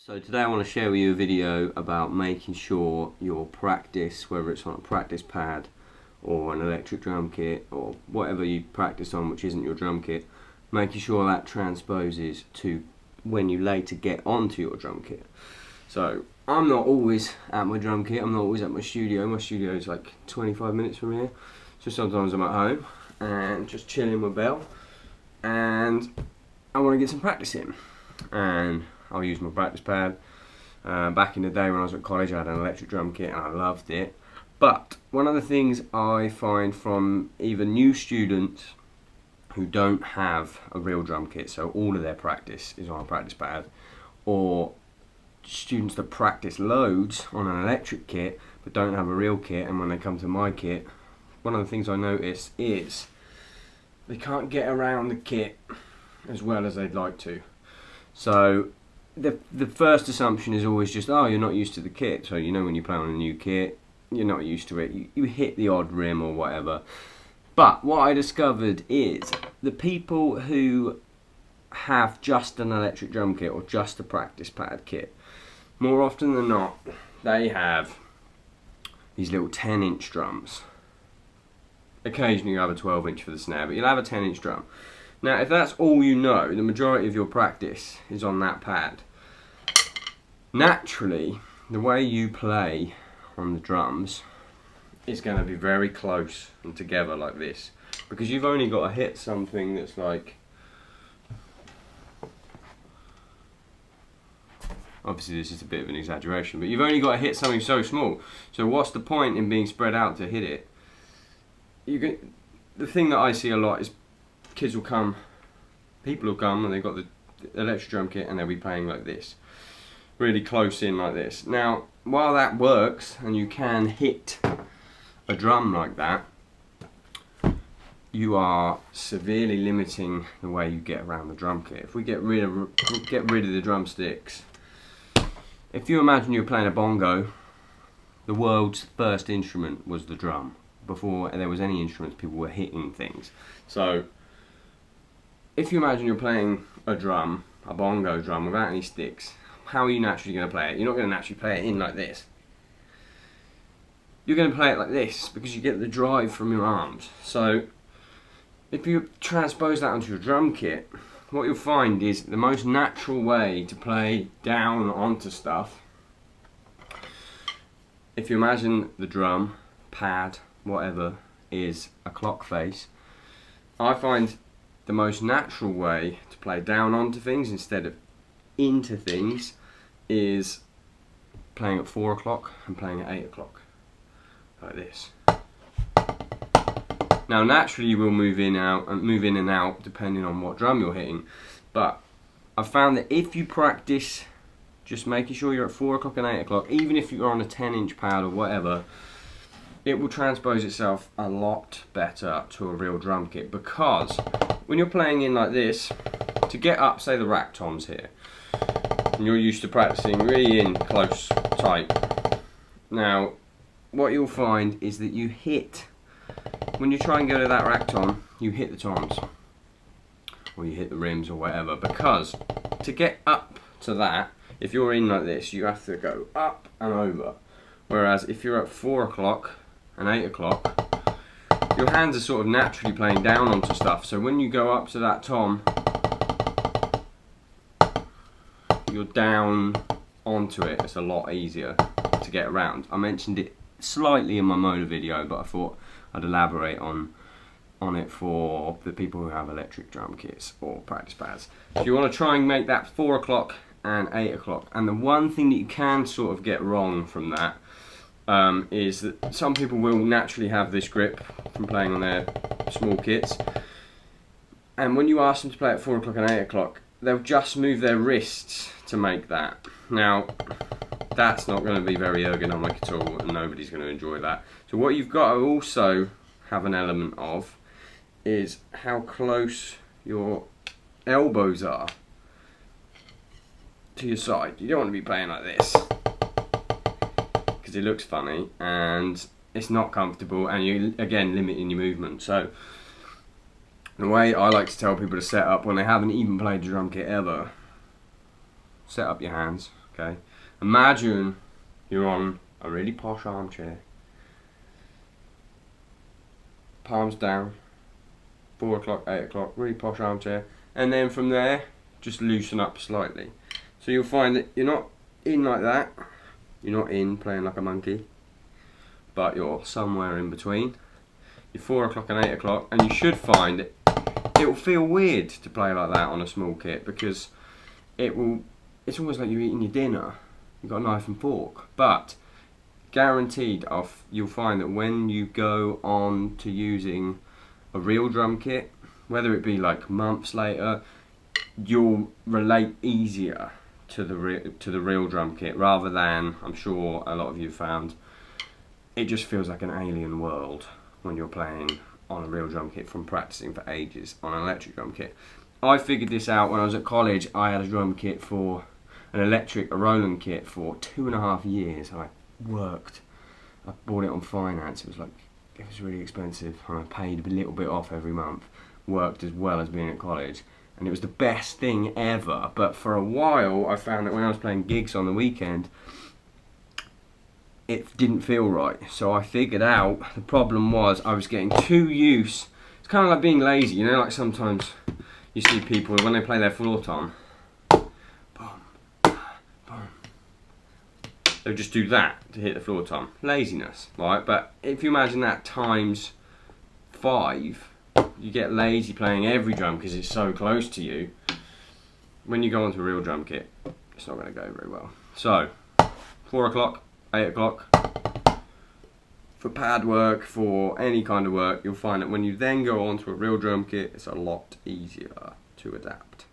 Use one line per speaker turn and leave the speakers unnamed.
So today I want to share with you a video about making sure your practice, whether it's on a practice pad or an electric drum kit or whatever you practice on which isn't your drum kit, making sure that transposes to when you later get onto your drum kit. So I'm not always at my drum kit, I'm not always at my studio. My studio is like 25 minutes from here, so sometimes I'm at home and just chilling with Belle and I want to get some practice in, and I'll use my practice pad. Back in the day when I was at college I had an electric drum kit and I loved it, but one of the things I find from either new students who don't have a real drum kit, so all of their practice is on a practice pad, or students that practice loads on an electric kit but don't have a real kit, and when they come to my kit, one of the things I notice is they can't get around the kit as well as they'd like to. So the first assumption is always just, oh, you're not used to the kit. So you know when you play on a new kit, you're not used to it. You hit the odd rim or whatever. But what I discovered is the people who have just an electric drum kit or just a practice pad kit, more often than not, they have these little 10-inch drums. Occasionally you have a 12-inch for the snare, but you'll have a 10-inch drum. Now, if that's all you know, the majority of your practice is on that pad. Naturally, the way you play on the drums is going to be very close and together like this, because you've only got to hit something that's like, obviously this is a bit of an exaggeration, but you've only got to hit something so small. So what's the point in being spread out to hit it? The thing that I see a lot is kids will come, people will come and they've got the electric drum kit and they'll be playing like this, really close in like this. Now, while that works and you can hit a drum like that, you are severely limiting the way you get around the drum kit. If we get rid of the drumsticks, if you imagine you're playing a bongo, the world's first instrument was the drum. Before there was any instruments, people were hitting things. So if you imagine you're playing a drum, a bongo drum, without any sticks, how are you naturally going to play it? You're not going to naturally play it in like this. You're going to play it like this because you get the drive from your arms. So if you transpose that onto your drum kit, what you'll find is the most natural way to play down onto stuff, if you imagine the drum, pad, whatever, is a clock face, I find the most natural way to play down onto things instead of into things is playing at 4 o'clock and playing at 8 o'clock, like this. Now naturally you will move in and out depending on what drum you're hitting, but I've found that if you practice just making sure you're at 4 o'clock and 8 o'clock, even if you're on a 10-inch pad or whatever, it will transpose itself a lot better to a real drum kit, because when you're playing in like this, to get up, say the rack toms here, and you're used to practicing really in close, tight. Now, what you'll find is that you hit, when you try and go to that rack tom, you hit the toms, or you hit the rims or whatever, because to get up to that, if you're in like this, you have to go up and over. Whereas if you're at 4 o'clock and 8 o'clock, your hands are sort of naturally playing down onto stuff, so when you go up to that tom, you're down onto it. It's a lot easier to get around. I mentioned it slightly in my motor video, but I thought I'd elaborate on it for the people who have electric drum kits or practice pads. So you want to try and make that 4 o'clock and 8 o'clock, and the one thing that you can sort of get wrong from that is that some people will naturally have this grip from playing on their small kits, and when you ask them to play at 4 o'clock and 8 o'clock, they'll just move their wrists to make that. Now that's not going to be very ergonomic at all, and nobody's going to enjoy that. So what you've got to also have an element of is how close your elbows are to your side. You don't want to be playing like this, because it looks funny and it's not comfortable, and you're again limiting your movement. So the way I like to tell people to set up when they haven't even played a drum kit ever, set up your hands, Okay, imagine you're on a really posh armchair, palms down, 4 o'clock, 8 o'clock, really posh armchair, and then from there, just loosen up slightly. So you'll find that you're not in like that, you're not in playing like a monkey, but you're somewhere in between. You're 4 o'clock and 8 o'clock, and you should find that it will feel weird to play like that on a small kit, because it's almost like you're eating your dinner. You've got a knife and fork, but guaranteed you'll find that when you go on to using a real drum kit, whether it be like months later, you'll relate easier to the real drum kit, rather than, I'm sure a lot of you found, it just feels like an alien world when you're playing on a real drum kit from practicing for ages on an electric drum kit. I figured this out when I was at college. I had a drum kit for a Roland kit for 2.5 years. I bought it on finance. It was really expensive. I paid a little bit off every month. Worked as well as being at college, and it was the best thing ever. But for a while, I found that when I was playing gigs on the weekend, it didn't feel right. So I figured out the problem was I was getting too used. It's kind of like being lazy, you know, like sometimes you see people when they play their floor tom, boom, boom, they'll just do that to hit the floor tom. Laziness, right? But if you imagine that times 5, you get lazy playing every drum because it's so close to you. When you go onto a real drum kit, it's not going to go very well. So 4 o'clock, 8 o'clock, for pad work, for any kind of work, you'll find that when you then go on to a real drum kit, it's a lot easier to adapt.